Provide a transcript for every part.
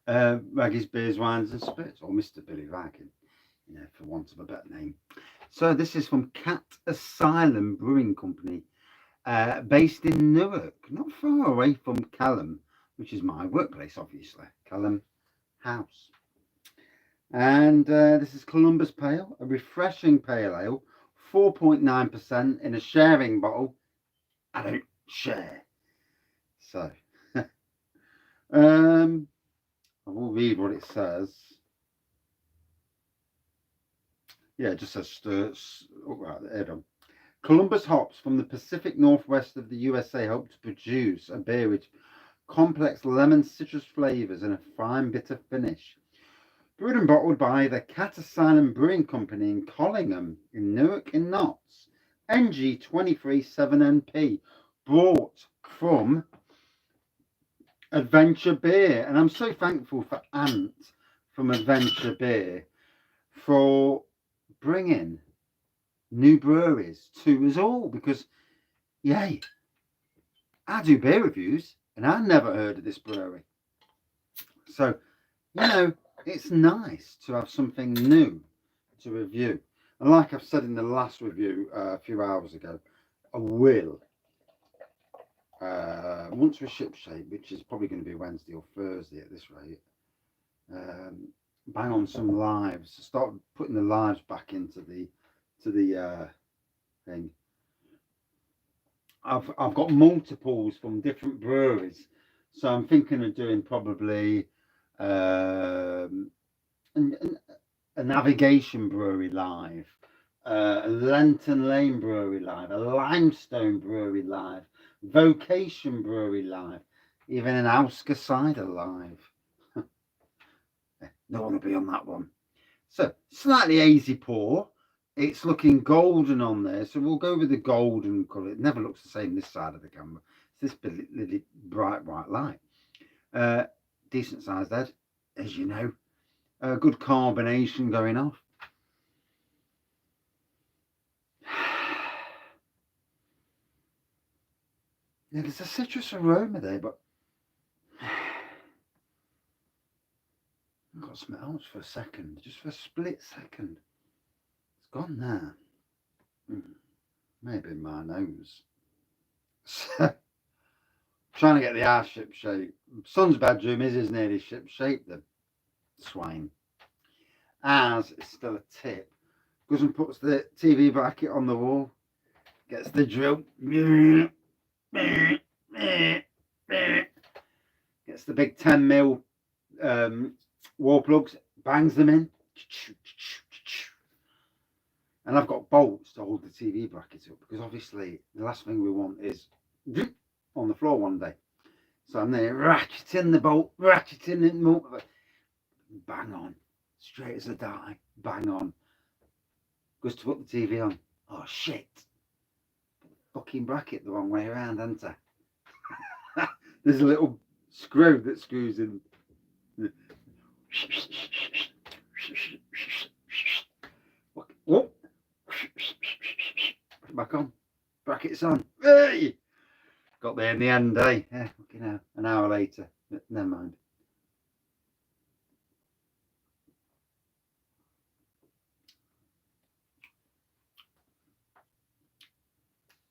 Wraggys Beers, Wines and Spirits, or Mr. Billy Ragg, for want of a better name. So this is from Cat Asylum Brewing Company, based in Newark, not far away from Kelham, which is my workplace, obviously, Kelham House. And this is Columbus Pale, a refreshing pale ale, 4.9% in a sharing bottle. I don't share. So, I will read what it says. Yeah, it just says right there. Columbus hops from the Pacific Northwest of the USA hope to produce a beer with complex lemon citrus flavors and a fine bitter finish. Brewed and bottled by the Cat Asylum Brewing Company in Collingham, in Newark, in Notts. NG 237NP. Brought from Adventure Beer. And I'm so thankful for Ant from Adventure Beer for bringing new breweries to us all, because, yay, I do beer reviews and I never heard of this brewery. So, it's nice to have something new to review. And like I've said in the last review a few hours ago, I will, once we're shipshape, which is probably going to be Wednesday or Thursday at this rate, bang on some lives, start putting the lives back into the thing. I've got multiples from different breweries, so I'm thinking of doing probably a Navigation Brewery live, a Lenton Lane Brewery live, a Limestone Brewery live, Vocation Brewery live, even an Ausker Cider live. No one will be on that one. So slightly hazy pour. It's looking golden on there, so we'll go with the golden colour. It never looks the same this side of the camera. It's this really bright white light. Decent sized head, as you know. Good carbonation going off. Yeah, there's a citrus aroma there, but I've got to smell it for a second, just for a split second. It's gone now. Maybe my nose. So, trying to get the house ship shape. Son's bedroom is nearly ship shape, the swine. As it's still a tip. Goes and puts the TV bracket on the wall. Gets the drill. Gets the big 10mm wall plugs. Bangs them in. And I've got bolts to hold the TV bracket up, because obviously the last thing we want is on the floor one day. So I'm there ratcheting the bolt, ratcheting it, bang on, straight as a die, bang on. Goes to put the TV on. Oh shit! Fucking bracket the wrong way around, hasn't I? There's a little screw that screws in. Whoop. Back on. Bracket's on. Hey! Got there in the end, eh? Yeah, an hour later. But never mind.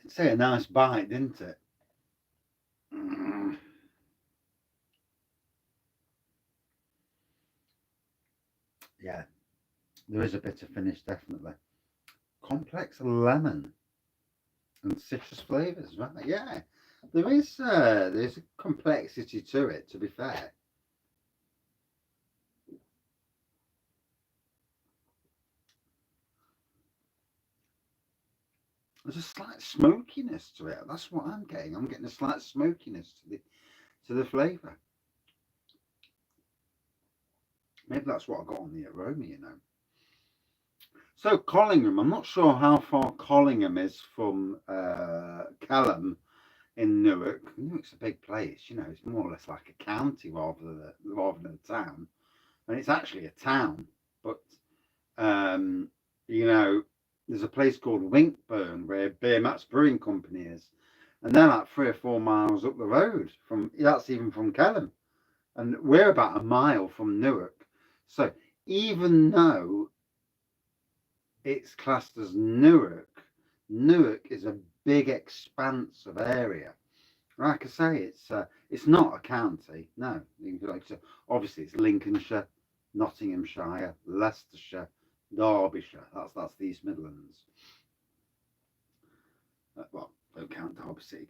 Did say a nice bite, didn't it? Yeah, there is a bitter finish, definitely. Complex lemon and citrus flavours, right? Yeah, there's a complexity to it, to be fair. There's a slight smokiness to it. That's what I'm getting. I'm getting a slight smokiness to the flavour. Maybe that's what I got on the aroma, So Collingham, I'm not sure how far Collingham is from Kelham in Newark. Newark's a big place, it's more or less like a county rather than a town. And it's actually a town, but there's a place called Winkburn where Beer Mats Brewing Company is, and they're like 3 or 4 miles up the road from. That's even from Kelham. and we're about a mile from Newark. So even though it's classed as Newark, Newark is a big expanse of area. Like I say, it's not a county. No, obviously it's Lincolnshire, Nottinghamshire, Leicestershire, Derbyshire. That's the East Midlands. Well, don't count Derby City,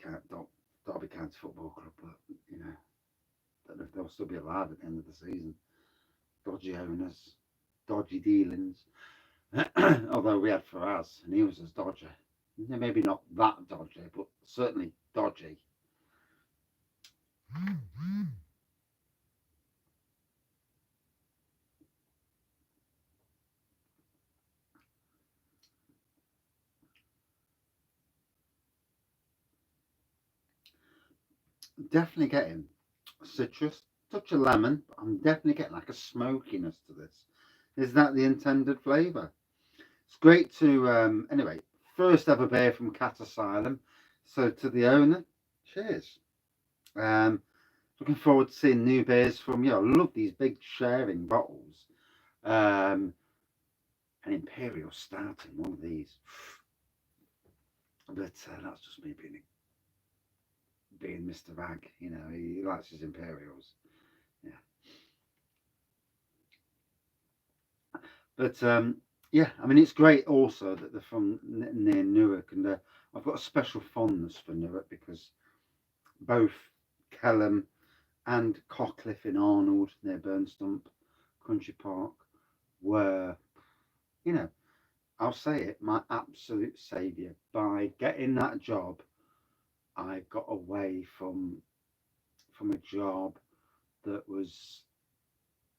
Derby County Football Club, but you know, don't know if they'll still be alive at the end of the season. Dodgy owners, dodgy dealings. Although we had Faraz, and he was as dodgy. Maybe not that dodgy, but certainly dodgy. Definitely getting citrus, touch of lemon, but I'm definitely getting like a smokiness to this. Is that the intended flavour? It's great to, anyway, first ever beer from Cat Asylum. So to the owner, cheers. Looking forward to seeing new beers from you. I love these big sharing bottles. An Imperial Stout in one of these. But that's just me being Mr. Rag. You know, he likes his Imperials. Yeah. But yeah, I mean, it's great also that they're from near Newark, and I've got a special fondness for Newark because both Kelham and Cockcliffe in Arnold near Burnstump Country Park were, you know, I'll say it, my absolute saviour. By getting that job, I got away from a job that was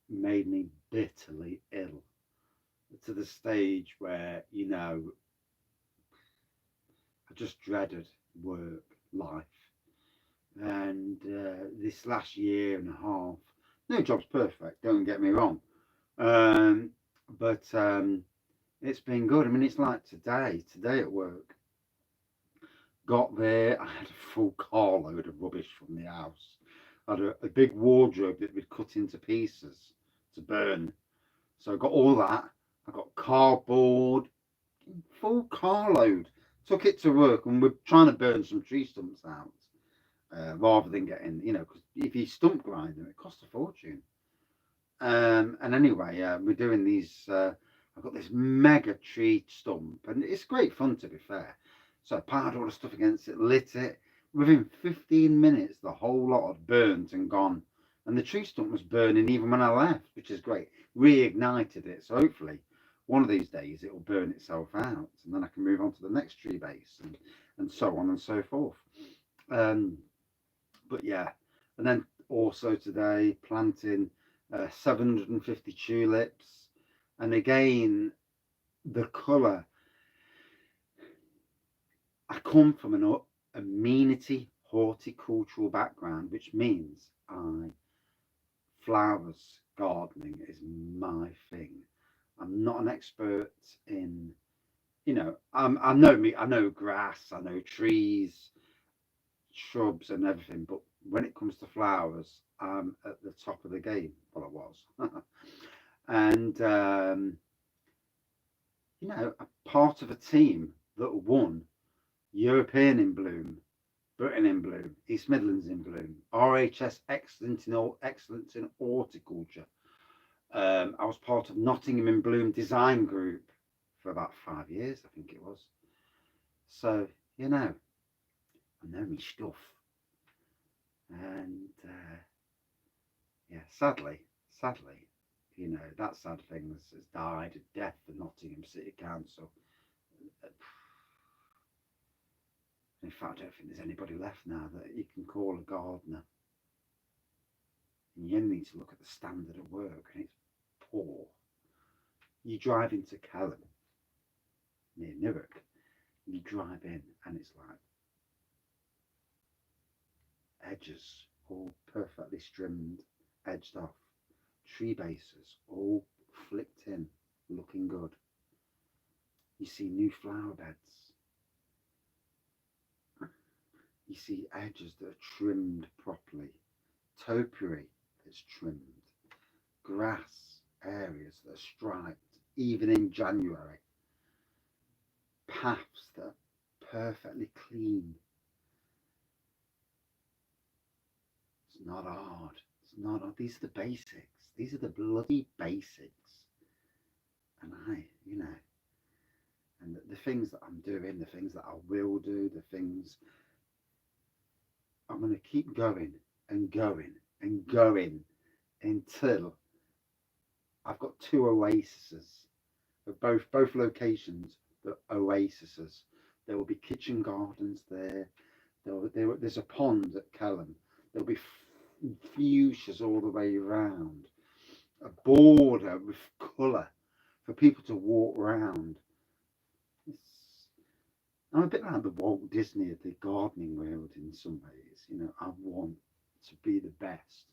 made me bitterly ill, to the stage where, you know, I just dreaded work, life. And this last year and a half, no job's perfect, don't get me wrong. But it's been good. I mean, it's like today at work, got there, I had a full carload of rubbish from the house. I had a big wardrobe that we'd cut into pieces to burn. So I got all that. I got cardboard, full carload. Took it to work, and we're trying to burn some tree stumps out rather than getting, you know, because if you stump grind them, it costs a fortune. And anyway, we're doing these. I've got this mega tree stump, and it's great fun, to be fair. So I piled all the stuff against it, lit it. Within 15 minutes, the whole lot had burnt and gone. And the tree stump was burning even when I left, which is great. Reignited it. So hopefully, one of these days, it will burn itself out. And then I can move on to the next tree base and so on and so forth. But yeah. And then also today, planting 750 tulips. And again, the colour. I come from an amenity horticultural background, which means flowers gardening is my thing. I'm not an expert in, you know, I know me, I know grass, I know trees, shrubs, and everything, but when it comes to flowers, I'm at the top of the game. Well, I was, and you know, a part of a team that won European in Bloom, Britain in Bloom, East Midlands in Bloom, RHS Excellence in Horticulture. I was part of Nottingham in Bloom Design Group for about 5 years, I think it was. So, you know, I know my stuff. And yeah, sadly, you know, that sad thing has died of death for Nottingham City Council. In fact, I don't think there's anybody left now that you can call a gardener. And you need to look at the standard of work, and it's poor. You drive into Kelham, near Newark, you drive in, and it's like edges all perfectly trimmed, edged off, tree bases all flicked in, looking good. You see new flower beds. You see edges that are trimmed properly. Topiary carpets trimmed, grass areas that are striped, even in January, paths that are perfectly clean. It's not hard. It's not hard. These are the basics. These are the bloody basics. And and the things that I'm doing, the things that I will do, the things I'm going to keep going and going and going until I've got 2 oases of both locations. The oases. There will be kitchen gardens there. There's a pond at Kelham. There'll be fuchsias all the way around. A border with colour for people to walk around. I'm a bit like the Walt Disney of the gardening world in some ways. I want to be the best.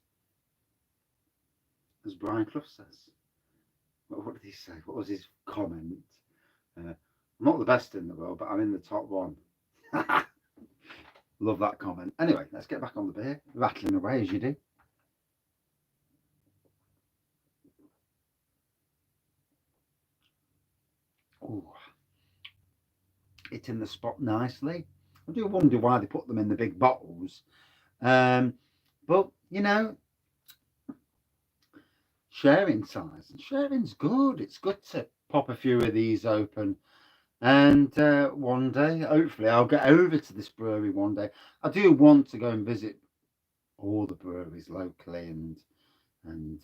As Brian Clough says. What did he say? What was his comment? I'm not the best in the world, but I'm in the top 1. Love that comment. Anyway, let's get back on the beer. Rattling away as you do. Oh, hitting the spot nicely. I do wonder why they put them in the big bottles. But, sharing size. And sharing's good. It's good to pop a few of these open. And one day, hopefully, I'll get over to this brewery one day. I do want to go and visit all the breweries locally and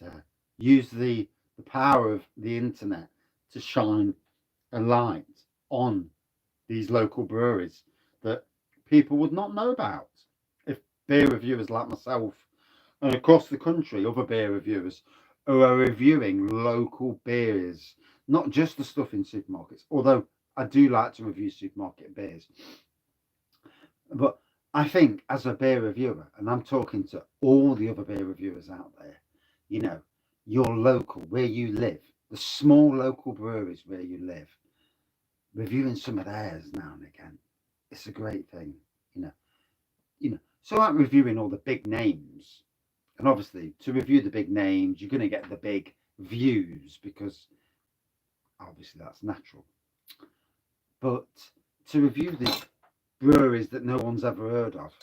use the power of the internet to shine a light on these local breweries that people would not know about. If beer reviewers like myself and across the country, other beer reviewers who are reviewing local beers, not just the stuff in supermarkets, although I do like to review supermarket beers. But I think as a beer reviewer, and I'm talking to all the other beer reviewers out there, your local, where you live, the small local breweries where you live, reviewing some of theirs now and again, it's a great thing, So I'm reviewing all the big names, and obviously to review the big names, you're going to get the big views because obviously that's natural. But to review the breweries that no one's ever heard of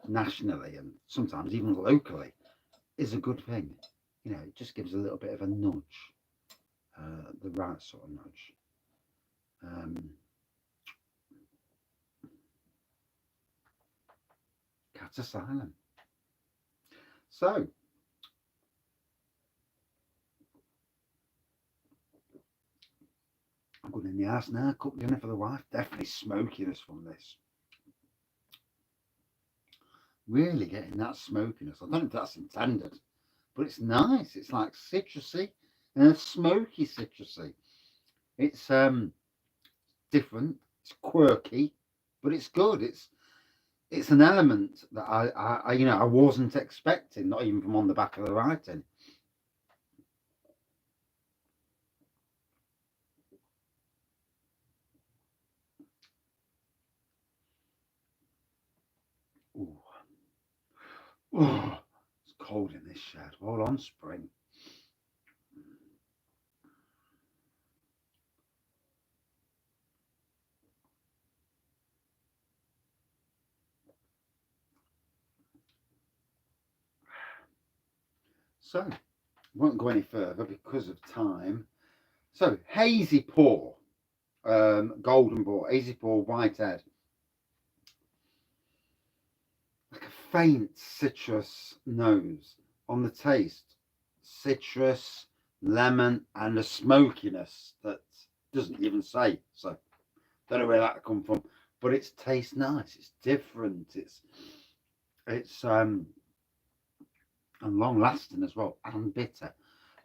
nationally and sometimes even locally is a good thing. It just gives a little bit of a nudge, the right sort of nudge. Cat Asylum. So, I'm going in the house now, cook dinner for the wife. Definitely smokiness from this. Really getting that smokiness. I don't know if that's intended, but it's nice. It's like citrusy and smoky citrusy. It's different. It's quirky, but it's good. It's an element that I wasn't expecting, not even from on the back of the writing. Ooh. Oh, it's cold in this shed. Hold on, spring. So, I won't go any further because of time. So, hazy pour, golden pour, hazy pour, whitehead. Like a faint citrus nose on the taste. Citrus, lemon, and a smokiness that doesn't even say. So, don't know where that come from, but it tastes nice. It's different. It's and long lasting as well, and bitter.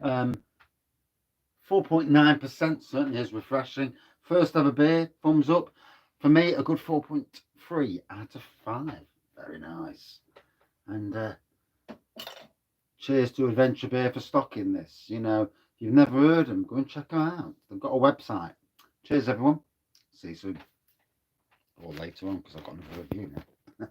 4.9% certainly is refreshing. First ever beer, thumbs up. For me, a good 4.3 out of 5. Very nice. And cheers to Adventure Beer for stocking this. If you've never heard them, go and check them out. They've got a website. Cheers, everyone. See you soon. Or later on, because I've got another review now.